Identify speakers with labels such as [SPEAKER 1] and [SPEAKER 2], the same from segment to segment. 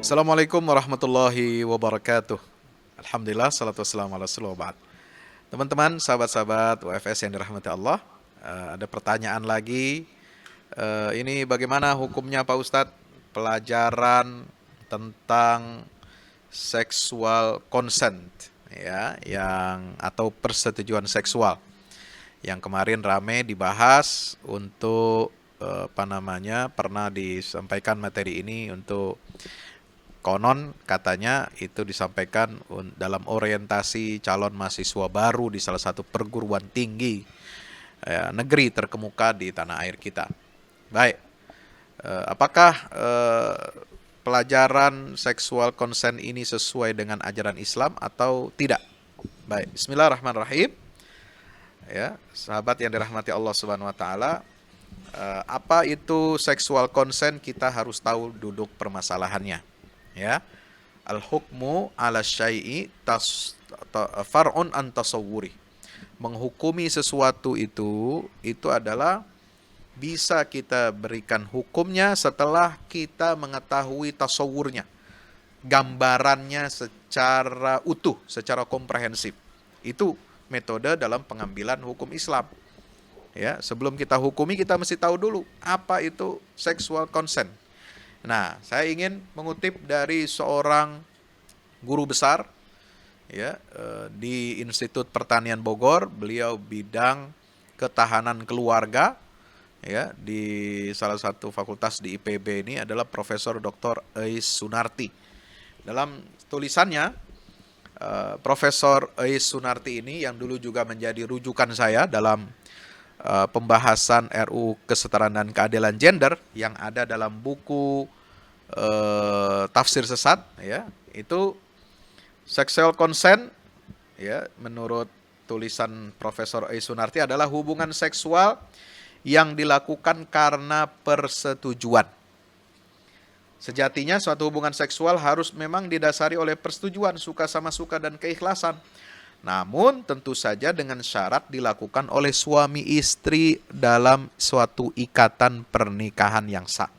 [SPEAKER 1] Assalamualaikum warahmatullahi wabarakatuh. Alhamdulillah, salatu wassalamu ala rasulillah wa ba'd. Teman-teman, sahabat-sahabat UFS yang dirahmati Allah, ada pertanyaan lagi. Ini bagaimana hukumnya Pak Ustadz? Pelajaran tentang sexual consent, ya, yang atau persetujuan seksual, yang kemarin rame dibahas untuk pernah disampaikan materi ini untuk konon katanya itu disampaikan dalam orientasi calon mahasiswa baru di salah satu perguruan tinggi negeri terkemuka di tanah air kita. Baik, apakah pelajaran seksual konsen ini sesuai dengan ajaran Islam atau tidak? Baik, bismillahirrahmanirrahim. Ya, sahabat yang dirahmati Allah Subhanahu wa taala, apa itu seksual konsen? Kita harus tahu duduk permasalahannya. Ya, al-hukmu ala syai'i far'un an tasawwuri. Menghukumi sesuatu itu adalah bisa kita berikan hukumnya setelah kita mengetahui tasawurnya, gambarannya secara utuh, secara komprehensif. Itu metode dalam pengambilan hukum Islam. Ya, sebelum kita hukumi kita mesti tahu dulu apa itu sexual consent. Nah, saya ingin mengutip dari seorang guru besar ya di Institut Pertanian Bogor. Beliau bidang ketahanan keluarga ya di salah satu fakultas di IPB. Ini adalah Profesor Dr. Eis Sunarti. Dalam tulisannya, Profesor Eis Sunarti ini yang dulu juga menjadi rujukan saya dalam pembahasan RUU Kesetaraan dan Keadilan Gender yang ada dalam buku Tafsir Sesat, ya, itu sexual consent, ya, menurut tulisan Profesor Eis Sunarti adalah hubungan seksual yang dilakukan karena persetujuan. Sejatinya suatu hubungan seksual harus memang didasari oleh persetujuan, suka sama suka dan keikhlasan. Namun tentu saja dengan syarat dilakukan oleh suami istri dalam suatu ikatan pernikahan yang sah.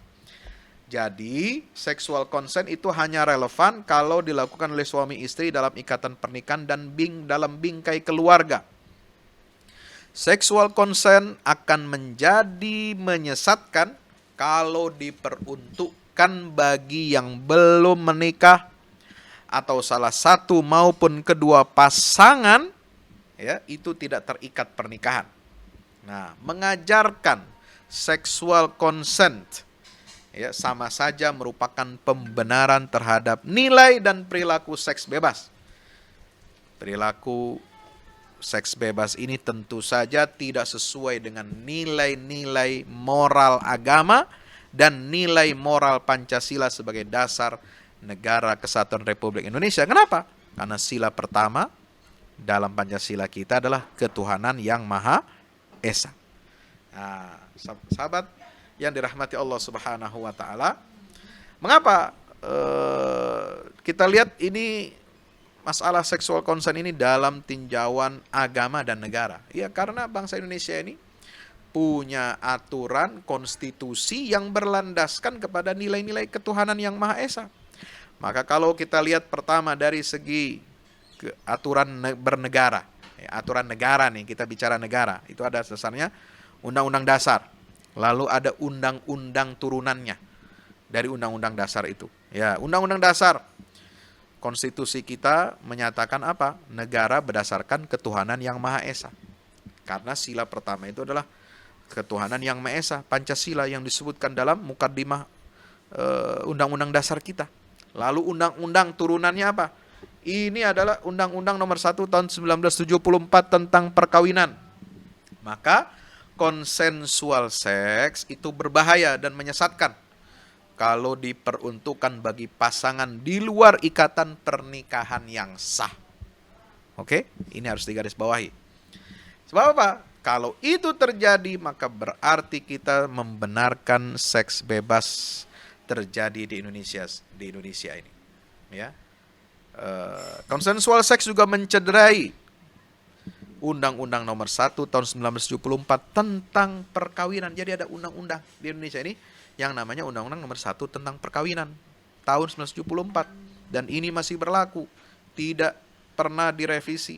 [SPEAKER 1] Jadi, sexual consent itu hanya relevan kalau dilakukan oleh suami istri dalam ikatan pernikahan dan dalam bingkai keluarga. Sexual consent akan menjadi menyesatkan kalau diperuntukkan bagi yang belum menikah atau salah satu maupun kedua pasangan, ya, itu tidak terikat pernikahan. Nah, mengajarkan sexual consent, ya, sama saja merupakan pembenaran terhadap nilai dan perilaku seks bebas. Perilaku seks bebas ini tentu saja tidak sesuai dengan nilai-nilai moral agama dan nilai moral Pancasila sebagai dasar Negara Kesatuan Republik Indonesia. Kenapa? Karena sila pertama dalam Pancasila kita adalah ketuhanan yang Maha Esa. Nah, sahabat yang dirahmati Allah Subhanahu wa taala, mengapa kita lihat ini masalah seksual consent ini dalam tinjauan agama dan negara? Ya, karena bangsa Indonesia ini punya aturan konstitusi yang berlandaskan kepada nilai-nilai ketuhanan yang Maha Esa. Maka kalau kita lihat pertama dari segi aturan bernegara, ya, aturan negara nih, kita bicara negara, itu ada dasarnya Undang-Undang Dasar. Lalu ada undang-undang turunannya dari Undang-Undang Dasar itu. Ya, Undang-Undang Dasar, konstitusi kita menyatakan apa? Negara berdasarkan ketuhanan yang Maha Esa. Karena sila pertama itu adalah ketuhanan yang Maha Esa, Pancasila yang disebutkan dalam mukaddimah Undang-Undang Dasar kita. Lalu undang-undang turunannya apa? Ini adalah Undang-Undang Nomor 1 Tahun 1974 tentang perkawinan. Maka konsensual seks itu berbahaya dan menyesatkan kalau diperuntukkan bagi pasangan di luar ikatan pernikahan yang sah. Oke, ini harus digarisbawahi. Sebab apa? Kalau itu terjadi, maka berarti kita membenarkan seks bebas terjadi di Indonesia ini, ya. Konsensual seks juga mencederai Undang-Undang Nomor 1 Tahun 1974 tentang perkawinan. Jadi ada undang-undang di Indonesia ini yang namanya Undang-Undang Nomor 1 tentang perkawinan. tahun 1974 dan ini masih berlaku, tidak pernah direvisi,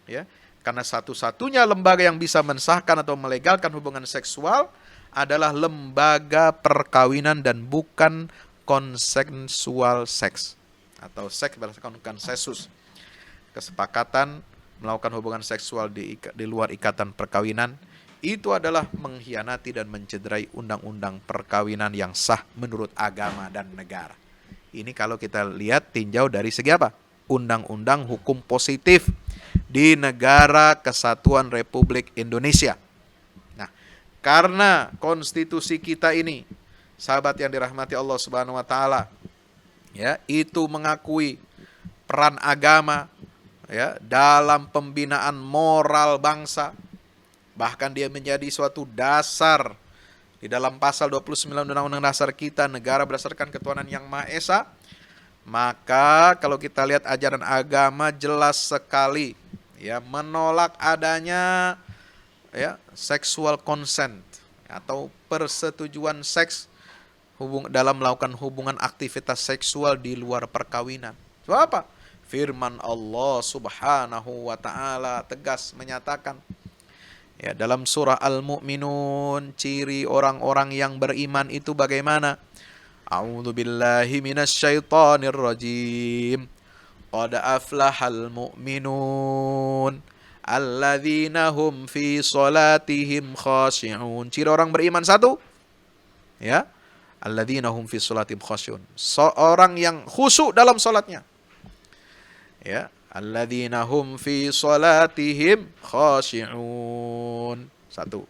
[SPEAKER 1] ya. Karena satu-satunya lembaga yang bisa mensahkan atau melegalkan hubungan seksual adalah lembaga perkawinan dan bukan konsensual seks atau seks berdasarkan konsensus, kesepakatan melakukan hubungan seksual di luar ikatan perkawinan. Itu adalah mengkhianati dan mencederai undang-undang perkawinan yang sah menurut agama dan negara. Ini kalau kita lihat tinjau dari segi apa? Undang-undang hukum positif di negara Kesatuan Republik Indonesia. Nah, karena konstitusi kita ini, sahabat yang dirahmati Allah Subhanahu wa taala, ya, itu mengakui peran agama, ya, dalam pembinaan moral bangsa. Bahkan dia menjadi suatu dasar di dalam pasal 29 Undang-Undang Dasar kita, negara berdasarkan ketuhanan yang Maha Esa. Maka kalau kita lihat ajaran agama jelas sekali, ya, menolak adanya, ya, sexual consent atau persetujuan seks dalam melakukan hubungan aktivitas seksual di luar perkawinan. Sebab apa? Firman Allah Subhanahu wa taala tegas menyatakan, ya, dalam surah Al-Mu'minun, ciri orang-orang yang beriman itu bagaimana? A'udzu billahi minasyaitonir rajim. Qad aflahal mu'minun alladzina hum fi salatihim khashi'un. Ciri orang beriman satu, ya, alladzina hum fi salatihim khashi'un. Seorang yang khusyuk dalam salatnya. Ya, alladzina hum fi salatihim khashi'un. Satu.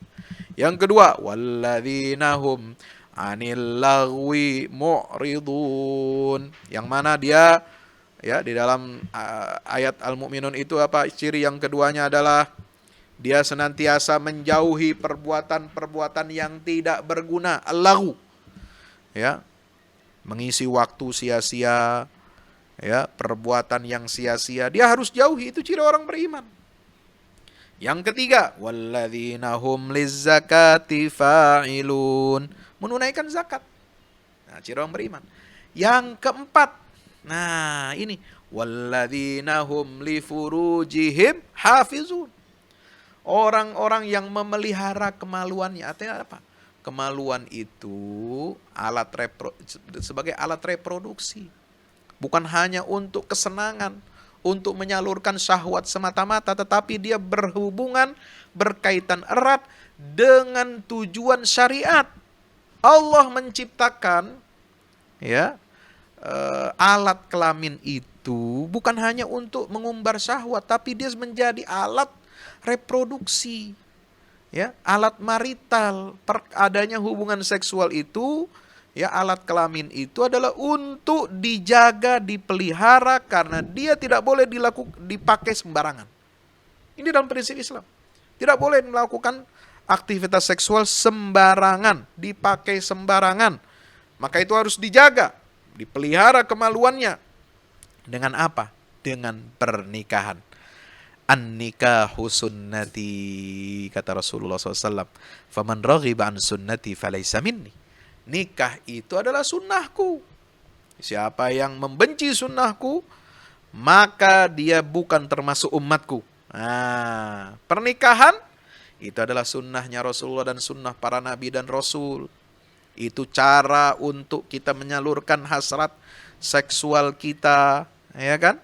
[SPEAKER 1] Yang kedua, walladzina hum 'anil lagwi mu'ridun. Yang mana dia, ya, di dalam ayat Al-Mu'minun itu apa? Ciri yang keduanya adalah dia senantiasa menjauhi perbuatan-perbuatan yang tidak berguna, al-laghu. Ya. Mengisi waktu sia-sia, ya, perbuatan yang sia-sia, dia harus jauhi. Itu ciri orang beriman. Yang ketiga, walladzina hum lizzakati fa'ilun, menunaikan zakat. Nah, ciri orang beriman. Yang keempat, nah ini, walladzina hum li furujihim hafizun, orang-orang yang memelihara kemaluannya. Artinya apa? Kemaluan itu sebagai alat reproduksi. Bukan hanya untuk kesenangan, untuk menyalurkan syahwat semata-mata, tetapi dia berhubungan, berkaitan erat dengan tujuan syariat. Allah menciptakan, ya, alat kelamin itu bukan hanya untuk mengumbar syahwat, tapi dia menjadi alat reproduksi, ya, alat marital. Adanya hubungan seksual itu, ya, alat kelamin itu adalah untuk dijaga, dipelihara, karena dia tidak boleh dipakai sembarangan. Ini dalam prinsip Islam. Tidak boleh melakukan aktivitas seksual sembarangan, dipakai sembarangan. Maka itu harus dijaga, dipelihara kemaluannya. Dengan apa? Dengan pernikahan. An-nikahu sunnati, kata Rasulullah SAW. Faman raghiba an sunnati falaysa minni. Nikah itu adalah sunnahku. Siapa yang membenci sunnahku, maka dia bukan termasuk umatku. Nah, pernikahan itu adalah sunnahnya Rasulullah dan sunnah para nabi dan rasul. Itu cara untuk kita menyalurkan hasrat seksual kita, ya kan?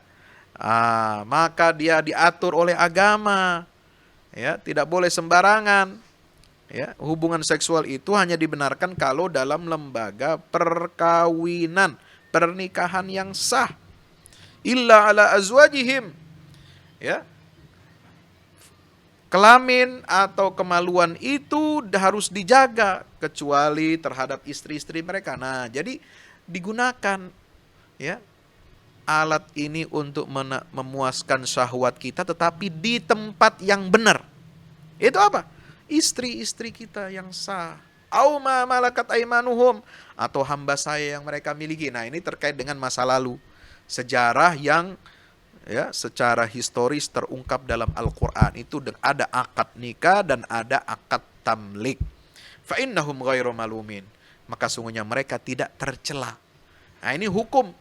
[SPEAKER 1] Maka dia diatur oleh agama, ya, tidak boleh sembarangan. Ya, hubungan seksual itu hanya dibenarkan kalau dalam lembaga perkawinan, pernikahan yang sah. Illa ala azwajihim. Ya. Kelamin atau kemaluan itu harus dijaga kecuali terhadap istri-istri mereka. Nah, jadi digunakan, ya, alat ini untuk memuaskan syahwat kita, tetapi di tempat yang benar. Itu apa? Istri-istri kita yang sah. Au ma malakat aimanuhum, atau hamba saya yang mereka miliki. Nah, ini terkait dengan masa lalu, sejarah yang, ya, secara historis terungkap dalam Al-Qur'an. Itu ada akad nikah dan ada akad tamlik. Fa innahum ghairu malumin, maka sungguhnya mereka tidak tercela. Nah, ini hukum,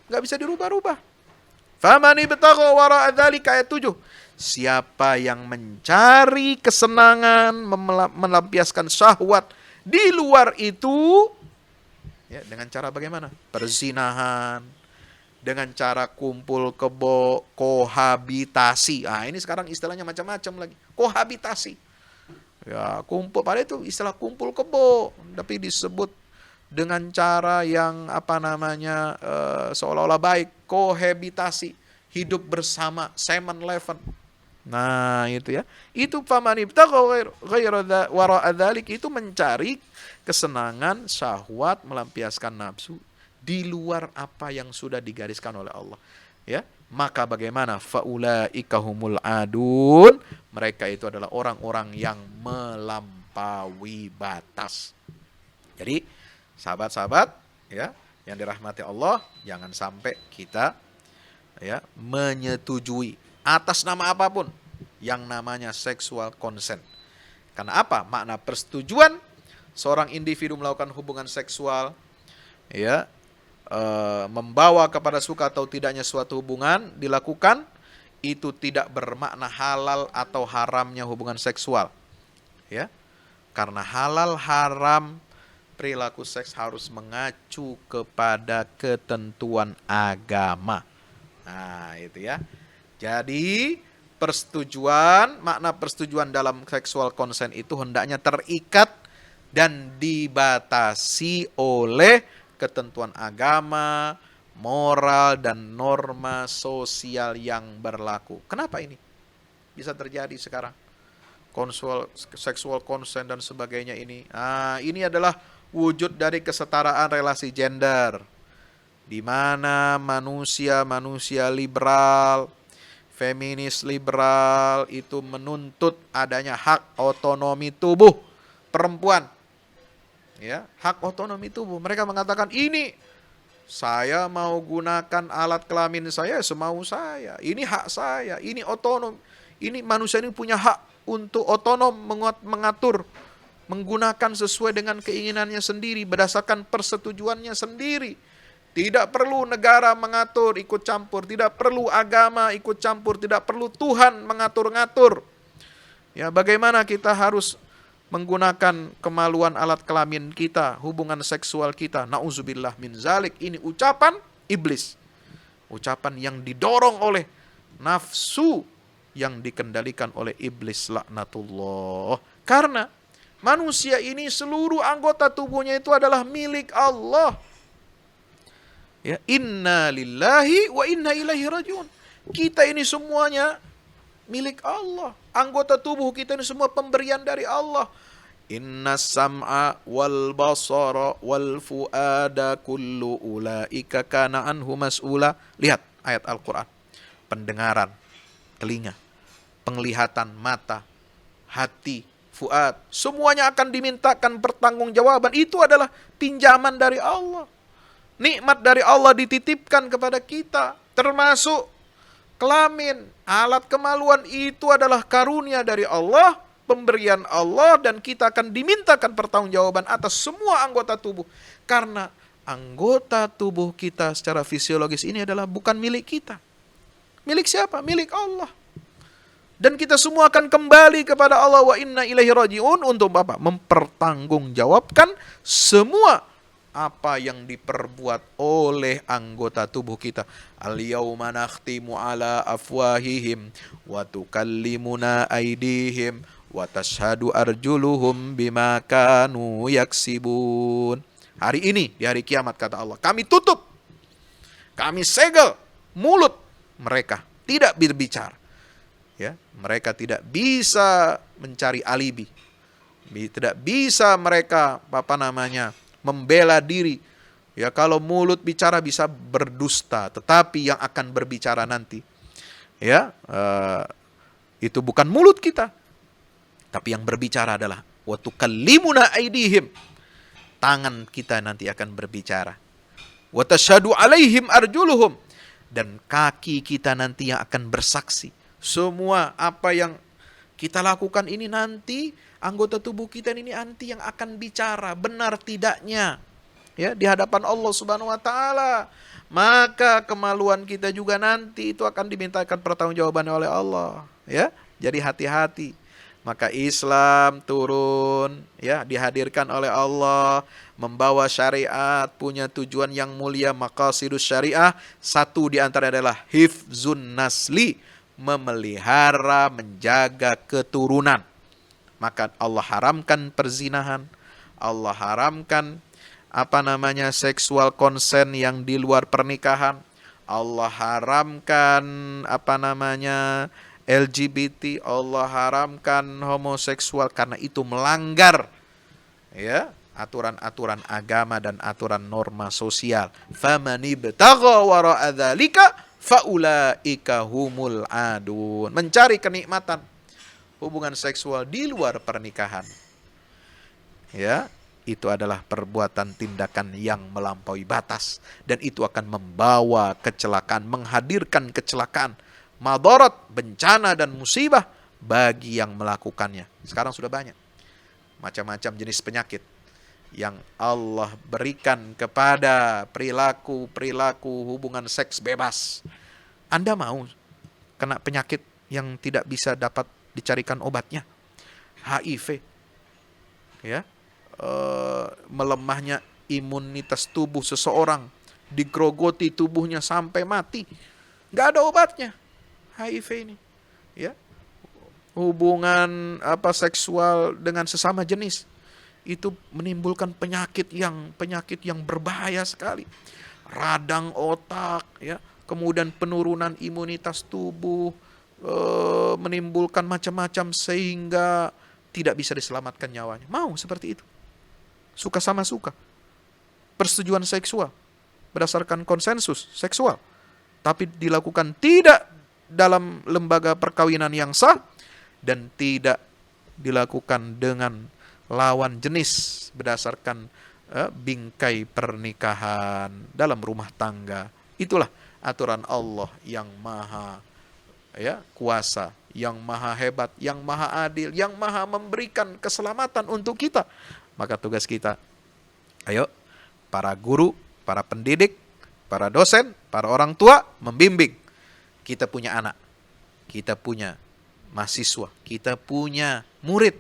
[SPEAKER 1] nggak bisa dirubah-rubah. Faman ibtagha wara'a dzalika, ayat 7. Siapa yang mencari kesenangan, melampiaskan syahwat di luar itu, ya, dengan cara bagaimana? Perzinahan, dengan cara kumpul kebo, kohabitasi. Ah, ini sekarang istilahnya macam-macam lagi. Kohabitasi. Ya, kumpul, padahal itu istilah kumpul kebo, tapi disebut dengan cara yang seolah-olah baik, kohabitasi, hidup bersama, semen leven. Nah, itu ya. Itu faman ibtagha ghaira wara'a dzalik, itu mencari kesenangan, syahwat, melampiaskan nafsu di luar apa yang sudah digariskan oleh Allah. Ya, maka bagaimana? Faulaika humul adun, mereka itu adalah orang-orang yang melampaui batas. Jadi, sahabat-sahabat, ya, yang dirahmati Allah, jangan sampai kita, ya, menyetujui atas nama apapun yang namanya sexual consent. Karena apa? Makna persetujuan seorang individu melakukan hubungan seksual, ya, membawa kepada suka atau tidaknya suatu hubungan dilakukan, itu tidak bermakna halal atau haramnya hubungan seksual. Ya. Karena halal haram perilaku seks harus mengacu kepada ketentuan agama. Nah, itu ya. Jadi, makna persetujuan dalam sexual consent itu hendaknya terikat dan dibatasi oleh ketentuan agama, moral, dan norma sosial yang berlaku. Kenapa ini bisa terjadi sekarang? Sexual consent dan sebagainya ini. Ini adalah wujud dari kesetaraan relasi gender, di mana manusia liberal, feminis liberal itu menuntut adanya hak otonomi tubuh perempuan. Ya, hak otonomi tubuh. Mereka mengatakan, ini saya mau gunakan alat kelamin saya semau saya. Ini hak saya, ini otonom. Ini manusia ini punya hak untuk otonom mengatur, menggunakan sesuai dengan keinginannya sendiri, berdasarkan persetujuannya sendiri. Tidak perlu negara mengatur, ikut campur. Tidak perlu agama ikut campur. Tidak perlu Tuhan mengatur-ngatur. Ya, bagaimana kita harus menggunakan kemaluan alat kelamin kita, hubungan seksual kita. Na'udzubillah min zalik. Ini ucapan iblis. Ucapan yang didorong oleh nafsu yang dikendalikan oleh iblis laknatullah. Karena manusia ini seluruh anggota tubuhnya itu adalah milik Allah. Ya, inna lillahi wa inna ilaihi rajiun. Kita ini semuanya milik Allah. Anggota tubuh kita ini semua pemberian dari Allah. Inna sam'a wal basara wal fuada kullu ulaika kana anhu mas'ula. Lihat ayat Al-Quran. Pendengaran, telinga, penglihatan, mata, hati, fuad. Semuanya akan dimintakan pertanggungjawaban. Itu adalah pinjaman dari Allah. Nikmat dari Allah dititipkan kepada kita. Termasuk kelamin, alat kemaluan, itu adalah karunia dari Allah, pemberian Allah, dan kita akan dimintakan pertanggungjawaban atas semua anggota tubuh. Karena anggota tubuh kita secara fisiologis ini adalah bukan milik kita. Milik siapa? Milik Allah. Dan kita semua akan kembali kepada Allah, wa inna ilaihi rajiun, untuk apa? Mempertanggungjawabkan semua apa yang diperbuat oleh anggota tubuh kita. Al-yawma nakhtimu ala afwahihim wa tukallimuna aydihim wa tashhadu arjuluhum bima kanu yaksibun. Hari ini, di hari kiamat, kata Allah, kami tutup, kami segel mulut mereka, tidak berbicara. Ya, mereka tidak bisa mencari alibi. Tidak bisa mereka membela diri. Ya, kalau mulut bicara bisa berdusta, tetapi yang akan berbicara nanti, ya, itu bukan mulut kita, tapi yang berbicara adalah wa tukallimuna aydihim. Tangan kita nanti akan berbicara. Wa tashhadu alaihim arjuluhum, dan kaki kita nanti yang akan bersaksi. Semua apa yang kita lakukan ini nanti, anggota tubuh kita ini nanti yang akan bicara benar tidaknya. ya, di hadapan Allah Subhanahu wa taala. Maka kemaluan kita juga nanti itu akan dimintakan pertanggungjawabannya oleh Allah, ya. Jadi hati-hati. Maka Islam turun, ya, dihadirkan oleh Allah, membawa syariat, punya tujuan yang mulia, maqasidus syariah. Satu di antara adalah hifzun nasli, memelihara, menjaga keturunan. Maka Allah haramkan perzinahan, Allah haramkan seksual konsen yang di luar pernikahan. Allah haramkan LGBT, Allah haramkan homoseksual karena itu melanggar, ya, aturan-aturan agama dan aturan norma sosial. Faman ibtagha wara'a dzalika faulaika humul adun. Mencari kenikmatan hubungan seksual di luar pernikahan, ya, itu adalah perbuatan tindakan yang melampaui batas, dan itu akan membawa kecelakaan, menghadirkan kecelakaan, madarat, bencana dan musibah bagi yang melakukannya. Sekarang sudah banyak macam-macam jenis penyakit yang Allah berikan kepada perilaku hubungan seks bebas. Anda mau kena penyakit yang tidak bisa dapat dicarikan obatnya? HIV, ya, melemahnya imunitas tubuh seseorang, digrogoti tubuhnya sampai mati, nggak ada obatnya HIV ini, ya. Hubungan seksual dengan sesama jenis itu menimbulkan penyakit yang berbahaya sekali, radang otak, ya, kemudian penurunan imunitas tubuh, menimbulkan macam-macam sehingga tidak bisa diselamatkan nyawanya. Mau seperti itu? Suka sama suka. Persetujuan seksual berdasarkan konsensus seksual, tapi dilakukan tidak dalam lembaga perkawinan yang sah dan tidak dilakukan dengan lawan jenis berdasarkan bingkai pernikahan dalam rumah tangga. Itulah aturan Allah yang maha, ya, kuasa, yang maha hebat, yang maha adil, yang maha memberikan keselamatan untuk kita. Maka tugas kita, ayo, para guru, para pendidik, para dosen, para orang tua, membimbing. Kita punya anak, kita punya mahasiswa, kita punya murid,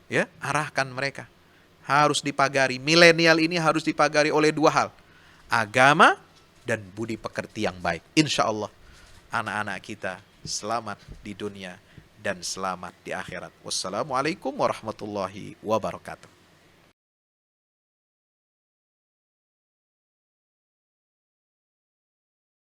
[SPEAKER 1] ya, arahkan mereka. Harus dipagari, milenial ini harus dipagari oleh dua hal, agama dan budi pekerti yang baik. Insya Allah anak-anak kita selamat di dunia dan selamat di akhirat. Wassalamualaikum warahmatullahi wabarakatuh.